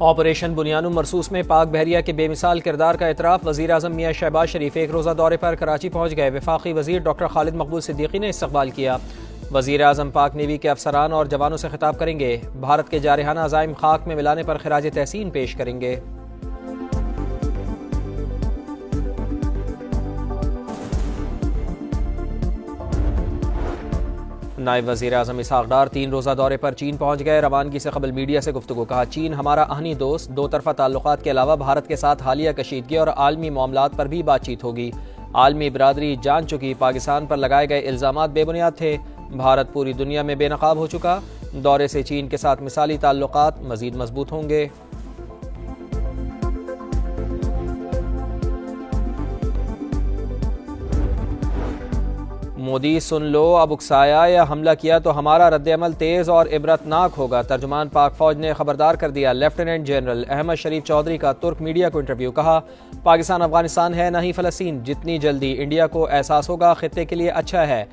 Operation بنیانو مرصوص میں پاک بحریہ کے بے مثال کردار کا اعتراف۔ وزیر اعظم میاں شہباز شریف ایک روزہ دورے پر کراچی پہنچ گئے۔ وفاقی وزیر ڈاکٹر خالد مقبول صدیقی نے استقبال کیا۔ وزیر اعظم پاک نیوی کے افسران اور جوانوں سے خطاب کریں گے۔ بھارت کے جارحانہ عزائم خاک میں ملانے پر خراج تحسین پیش کریں گے۔ نائب وزیر اعظم اسحاق ڈار 3 روزہ دورے پر چین پہنچ گئے۔ روانگی سے قبل میڈیا سے گفتگو۔ کہا چین ہمارا اہنی دوست، دو طرفہ تعلقات کے علاوہ بھارت کے ساتھ حالیہ کشیدگی اور عالمی معاملات پر بھی بات چیت ہوگی۔ عالمی برادری جان چکی پاکستان پر لگائے گئے الزامات بے بنیاد تھے۔ بھارت پوری دنیا میں بے نقاب ہو چکا۔ دورے سے چین کے ساتھ مثالی تعلقات مزید مضبوط ہوں گے۔ مودی سن لو، اب اکسایا یا حملہ کیا تو ہمارا رد عمل تیز اور عبرتناک ہوگا۔ ترجمان پاک فوج نے خبردار کر دیا۔ لیفٹیننٹ جنرل احمد شریف چودھری کا ترک میڈیا کو انٹرویو۔ کہا پاکستان افغانستان ہے نہ ہی فلسطین، جتنی جلدی انڈیا کو احساس ہوگا خطے کے لیے اچھا ہے۔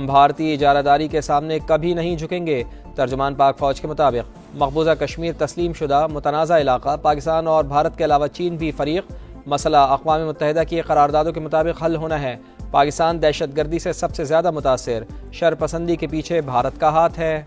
بھارتی اجارہ داری کے سامنے کبھی نہیں جھکیں گے۔ ترجمان پاک فوج کے مطابق مقبوضہ کشمیر تسلیم شدہ متنازع علاقہ، پاکستان اور بھارت کے علاوہ چین بھی فریق، مسئلہ اقوام متحدہ کی قراردادوں کے مطابق حل ہونا ہے۔ پاکستان دہشت گردی سے سب سے زیادہ متاثر، شر پسندی کے پیچھے بھارت کا ہاتھ ہے۔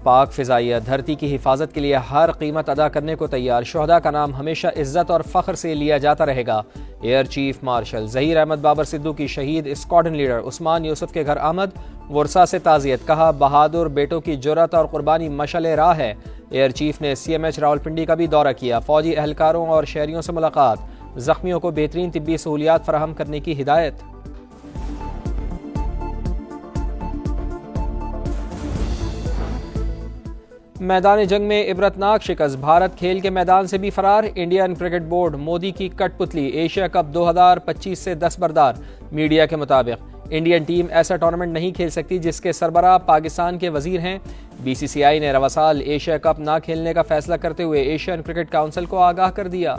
پاک فضائیہ دھرتی کی حفاظت کے لیے ہر قیمت ادا کرنے کو تیار۔ شہداء کا نام ہمیشہ عزت اور فخر سے لیا جاتا رہے گا۔ Air chief marshal Zaheer Ahmed Babar Sidhu کی شہید اسکواڈن لیڈر عثمان یوسف کے گھر آمد، ورثا سے تعزیت۔ کہا بہادر بیٹوں کی جرأت اور قربانی مشعل راہ ہے۔ ایئر چیف نے CMH راولپنڈی کا بھی دورہ کیا۔ فوجی اہلکاروں اور شہریوں سے ملاقات، زخمیوں کو بہترین طبی سہولیات فراہم کرنے کی ہدایت۔ میدان جنگ میں عبرتناک شکست، بھارت کھیل کے میدان سے بھی فرار۔ انڈین کرکٹ بورڈ مودی کی کٹ پتلی، ایشیا کپ 2025 سے دستبردار۔ میڈیا کے مطابق انڈین ٹیم ایسا ٹورنامنٹ نہیں کھیل سکتی جس کے سربراہ پاکستان کے وزیر ہیں۔ BCCI نے رواں سال ایشیا کپ نہ کھیلنے کا فیصلہ کرتے ہوئے ایشین کرکٹ کونسل کو آگاہ کر دیا۔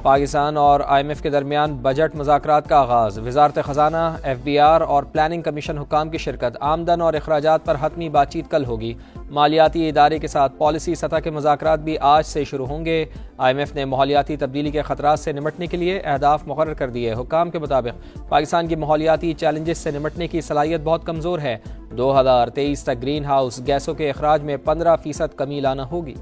پاکستان اور IMF کے درمیان بجٹ مذاکرات کا آغاز۔ وزارت خزانہ، FBR اور پلاننگ کمیشن حکام کی شرکت۔ آمدن اور اخراجات پر حتمی بات چیت کل ہوگی۔ مالیاتی ادارے کے ساتھ پالیسی سطح کے مذاکرات بھی آج سے شروع ہوں گے۔ IMF نے ماحولیاتی تبدیلی کے خطرات سے نمٹنے کے لیے اہداف مقرر کر دیے۔ حکام کے مطابق پاکستان کی ماحولیاتی چیلنجز سے نمٹنے کی صلاحیت بہت کمزور ہے۔ 2023 تک گرین ہاؤس گیسوں کے اخراج میں 15% کمی لانا ہوگی۔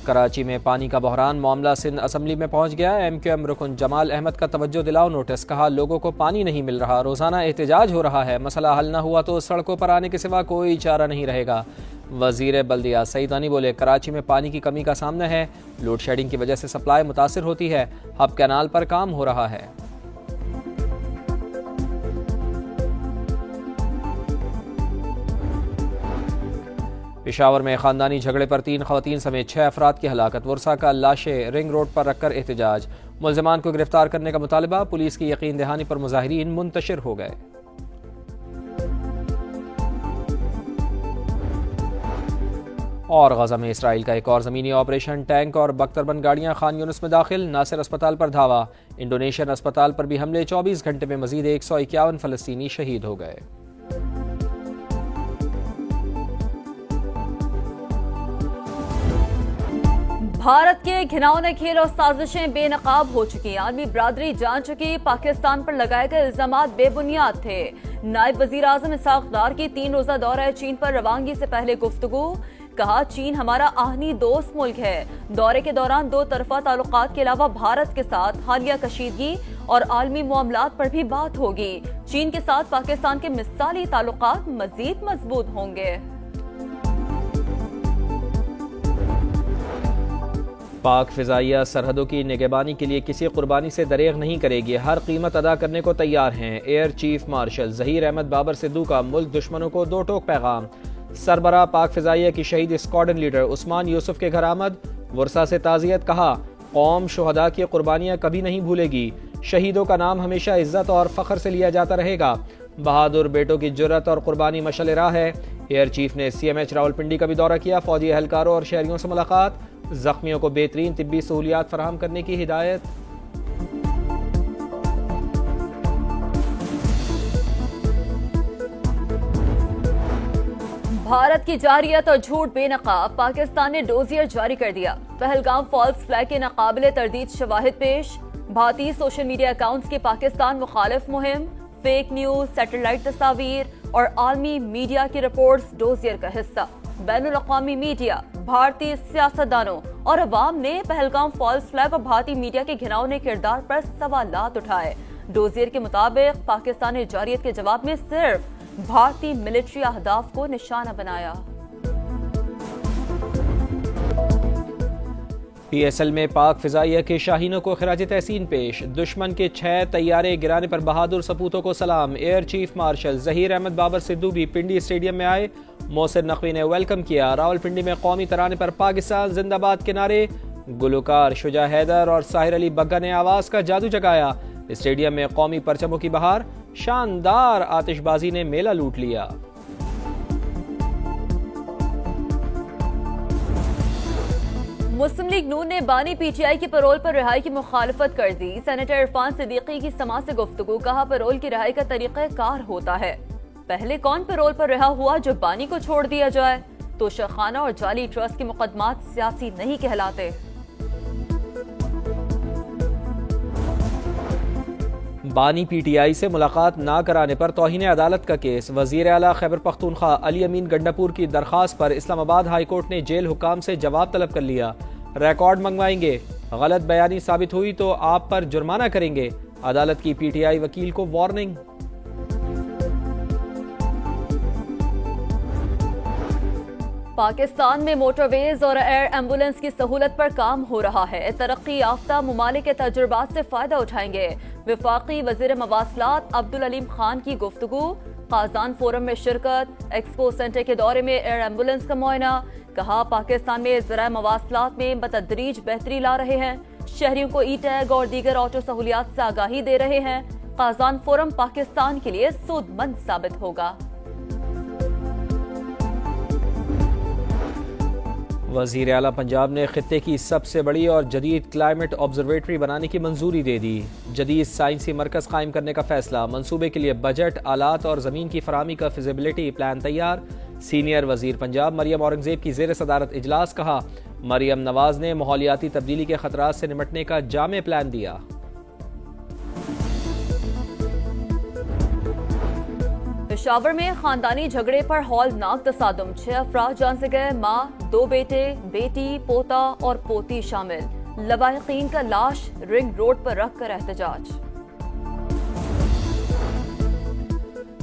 کراچی میں پانی کا بحران، معاملہ سندھ اسمبلی میں پہنچ گیا۔ MQM رکن جمال احمد کا توجہ دلاؤ نوٹس۔ کہا لوگوں کو پانی نہیں مل رہا، روزانہ احتجاج ہو رہا ہے، مسئلہ حل نہ ہوا تو سڑکوں پر آنے کے سوا کوئی چارہ نہیں رہے گا۔ وزیر بلدیات سعید انی بولے کراچی میں پانی کی کمی کا سامنا ہے، لوڈ شیڈنگ کی وجہ سے سپلائی متاثر ہوتی ہے، ہب کینال پر کام ہو رہا ہے۔ پشاور میں خاندانی جھگڑے پر 3 خواتین سمیت 6 افراد کی ہلاکت، ورثا کا لاشیں رنگ روڈ پر رکھ کر احتجاج۔ ملزمان کو گرفتار کرنے کا مطالبہ، پولیس کی یقین دہانی پر مظاہرین منتشر ہو گئے۔ اور غزہ میں اسرائیل کا ایک اور زمینی آپریشن، ٹینک اور بختربند گاڑیاں خان یونس میں داخل، ناصر اسپتال پر دھاوا۔ انڈونیشین اسپتال پر بھی حملے، 24 گھنٹے میں مزید 151 فلسطینی شہید ہو گئے۔ بھارت کے گھناؤنے کھیل اور سازشیں بے نقاب ہو چکی، عالمی برادری جان چکی پاکستان پر لگائے گئے الزامات بے بنیاد تھے۔ نائب وزیر اعظم اسحاق ڈار کی 3 روزہ دورہ چین پر روانگی سے پہلے گفتگو۔ کہا چین ہمارا آہنی دوست ملک ہے۔ دورے کے دوران دو طرفہ تعلقات کے علاوہ بھارت کے ساتھ حالیہ کشیدگی اور عالمی معاملات پر بھی بات ہوگی۔ چین کے ساتھ پاکستان کے مثالی تعلقات مزید مضبوط ہوں گے۔ پاک فضائیہ سرحدوں کی نگہبانی کے لیے کسی قربانی سے دریغ نہیں کرے گی، ہر قیمت ادا کرنے کو تیار ہیں۔ Air chief marshal Zaheer Ahmed Babar Sidhu کا ملک دشمنوں کو 2 ٹوک پیغام۔ سربراہ پاک فضائیہ کی شہید اسکواڈن لیڈر عثمان یوسف کے گھر آمد، ورثا سے تعزیت۔ کہا قوم شہداء کی قربانیاں کبھی نہیں بھولے گی، شہیدوں کا نام ہمیشہ عزت اور فخر سے لیا جاتا رہے گا۔ بہادر بیٹوں کی جرت اور قربانی مشعل راہ ہے۔ ایئر چیف نے CMH راولپنڈی کا بھی دورہ کیا، فوجی اہلکاروں اور شہریوں سے ملاقات، زخمیوں کو بہترین طبی سہولیات فراہم کرنے کی ہدایت۔ بھارت کی جارحیت اور جھوٹ بے نقاب، پاکستان نے ڈوزیئر جاری کر دیا، پہلگام فالس فلیگ کے ناقابل تردید شواہد پیش، بھارتی سوشل میڈیا اکاؤنٹس کی پاکستان مخالف مہم، فیک نیوز، سیٹلائٹ تصاویر اور عالمی میڈیا کی رپورٹس ڈوزیئر کا حصہ۔ بین الاقوامی میڈیا، بھارتی سیاستدانوں اور عوام نے پہلگام فالس فلیگ اور بھارتی میڈیا کے گھناؤنے کردار پر سوالات اٹھائے۔ ڈوزیئر کے مطابق پاکستان نے جارحیت کے جواب میں صرف بھارتی ملٹری اہداف کو نشانہ بنایا۔ PSL میں پاک فضائیہ کے شاہینوں کو خراج تحسین پیش، دشمن کے 6 طیارے گرانے پر بہادر سپوتوں کو سلام۔ Air chief marshal Zaheer Ahmed Babar Sidhu بھی پنڈی اسٹیڈیم میں آئے، محسن نقوی نے ویلکم کیا۔ راولپنڈی میں قومی ترانے پر پاکستان زندہ باد کے نعرے، گلوکار شجاع حیدر اور ساحر علی بگا نے آواز کا جادو جگایا۔ اسٹیڈیم میں قومی پرچموں کی بہار، شاندار آتش بازی نے میلہ لوٹ لیا۔ مسلم لیگ نون نے بانی PTI کی پیرول پر رہائی کی مخالفت کر دی۔ سینیٹر عرفان صدیقی کی سماعت سے گفتگو، کہا پیرول کی رہائی کا طریقہ کار ہوتا ہے، پہلے کون پیرول پر رہا ہوا جو بانی کو چھوڑ دیا جائے؟ توشیخانہ اور جعلی ٹرسٹ کے مقدمات سیاسی نہیں کہلاتے۔ بانی PTI سے ملاقات نہ کرانے پر توہین عدالت کا کیس، وزیر اعلیٰ خیبر پختونخوا علی امین گنڈاپور کی درخواست پر اسلام آباد ہائی کورٹ نے جیل حکام سے جواب طلب کر لیا۔ ریکارڈ منگوائیں گے، غلط بیانی ثابت ہوئی تو آپ پر جرمانہ کریں گے، عدالت کی PTI وکیل کو وارننگ۔ پاکستان میں موٹر ویز اور ایئر ایمبولنس کی سہولت پر کام ہو رہا ہے، ترقی یافتہ ممالک کے تجربات سے فائدہ اٹھائیں گے۔ وفاقی وزیر مواصلات عبدالعلیم خان کی گفتگو، قازان فورم میں شرکت، ایکسپو سینٹر کے دورے میں ایئر ایمبولنس کا معائنہ، کہا پاکستان میں ذرائع مواصلات میں بتدریج بہتری لا رہے ہیں، شہریوں کو ای ٹیگ اور دیگر آٹو سہولیات سے آگاہی دے رہے ہیں، قازان فورم پاکستان کے لیے سود مند ثابت ہوگا۔ وزیر اعلیٰ پنجاب نے خطے کی سب سے بڑی اور جدید کلائمیٹ آبزرویٹری بنانے کی منظوری دے دی، جدید سائنسی مرکز قائم کرنے کا فیصلہ، منصوبے کے لیے بجٹ، آلات اور زمین کی فراہمی کا فیزیبلٹی پلان تیار۔ سینئر وزیر پنجاب مریم اورنگزیب کی زیر صدارت اجلاس، کہا مریم نواز نے ماحولیاتی تبدیلی کے خطرات سے نمٹنے کا جامع پلان دیا۔ پشاور میں خاندانی جھگڑے پر ہولناک تصادم، 6 افراد جان سے گئے، ماں، 2 بیٹے، بیٹی، پوتا اور پوتی شامل، لواحقین کا لاش رنگ روڈ پر رکھ کر احتجاج۔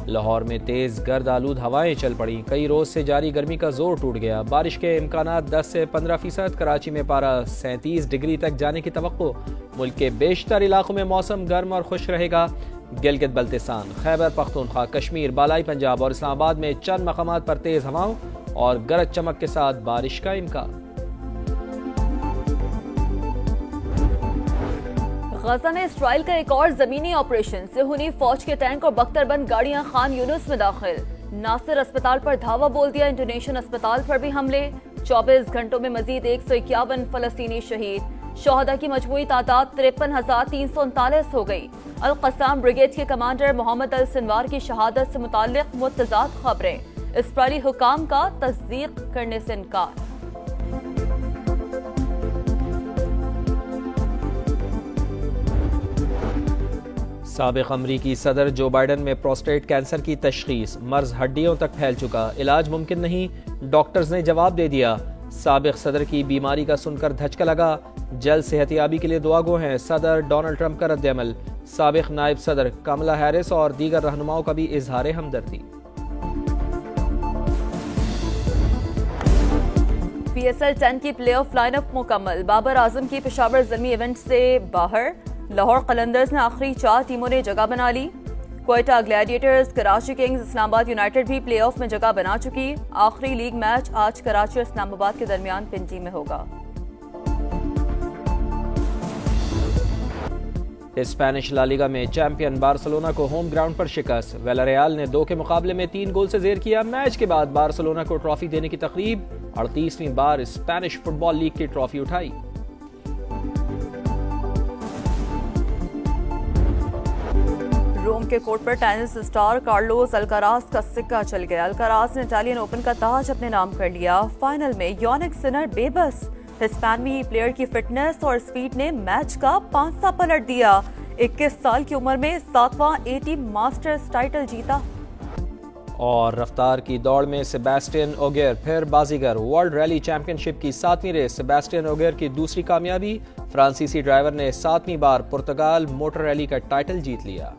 لاہور میں تیز گرد آلود ہوائیں چل پڑیں، کئی روز سے جاری گرمی کا زور ٹوٹ گیا، بارش کے امکانات 10 سے 15%، کراچی میں پارہ 37 ڈگری تک جانے کی توقع، ملک کے بیشتر علاقوں میں موسم گرم اور خشک رہے گا، گلگت بلتستان، خیبر پختونخوا، کشمیر، بالائی پنجاب اور اسلام آباد میں چند مقامات پر تیز ہواؤں اور گرج چمک کے ساتھ بارش کا امکان۔ غزہ نے اسرائیل کا ایک اور زمینی آپریشن، صہیونی فوج کے ٹینک اور بختر بند گاڑیاں خان یونس میں داخل، ناصر اسپتال پر دھاوا بول دیا، انڈونیشین اسپتال پر بھی حملے، 24 گھنٹوں میں مزید 151 فلسطینی شہید، شہداء کی مجموعی تعداد 53,339 ہو گئی۔ القسام بریگیڈ کے کمانڈر محمد السنوار کی شہادت سے متعلق متضاد خبریں، اسرائیلی حکام کا تصدیق کرنے سے انکار۔ سابق امریکی صدر جو بائیڈن میں پروسٹیٹ کینسر کی تشخیص، مرض ہڈیوں تک پھیل چکا، علاج ممکن نہیں، ڈاکٹرز نے جواب دے دیا، سابق صدر کی بیماری کا سن کر دھچکا لگا، جلد صحت یابی کے لیے دعا گو ہیں، صدر ڈونلڈ ٹرمپ کا رد عمل، سابق نائب صدر کملا ہیرس اور دیگر رہنماؤں کا بھی اظہار ہمدردی۔ PSL 10 کی پلے آف لائن اپ مکمل، بابر اعظم کی پشاور زلمی ایونٹ سے باہر، لاہور قلندرز نے آخری 4 ٹیموں نے جگہ بنا لی، کوئٹہ گلیڈیٹرز، کراچی کنگز، اسلام آباد یونائیٹڈ بھی پلے آف میں جگہ بنا چکی، آخری لیگ میچ آج کراچی اور اسلام آباد کے درمیان پنجی میں ہوگا۔ اسپینش لالیگا میں چیمپئن بارسلونا کو ہوم گراؤنڈ پر شکست، ویلاریال نے 2 کے مقابلے میں 3 گول سے زیر کیا۔ میچ کے بعد بارسلونا کو ٹرافی دینے کی تقریب، 38ویں بار اسپینش فٹ بال لیگ کی ٹرافی اٹھائی۔ روم کے کورٹ پر ٹینس اسٹار کارلوس الکراز کا سکہ چل گیا۔ الکراز نے اٹالین اوپن کا تاج اپنے نام کر لیا۔ فائنل میں یونک سنر بے بس، ہسپانوی پلیئر کی فٹنس اور سپیڈ نے میچ کا پانسا پلٹ دیا۔ 21 سال کی عمر میں 7واں AT ماسٹرز ٹائٹل جیتا۔ اور رفتار کی دوڑ میں سیباسٹین اوگیئر پھر بازیگر، ورلڈ ریلی چیمپئن شپ کی 7ویں ریس سیباسٹین اوگیئر کی دوسری کامیابی، فرانسیسی ڈرائیور نے 7ویں بار پرتگال موٹر ریلی کا ٹائٹل جیت لیا۔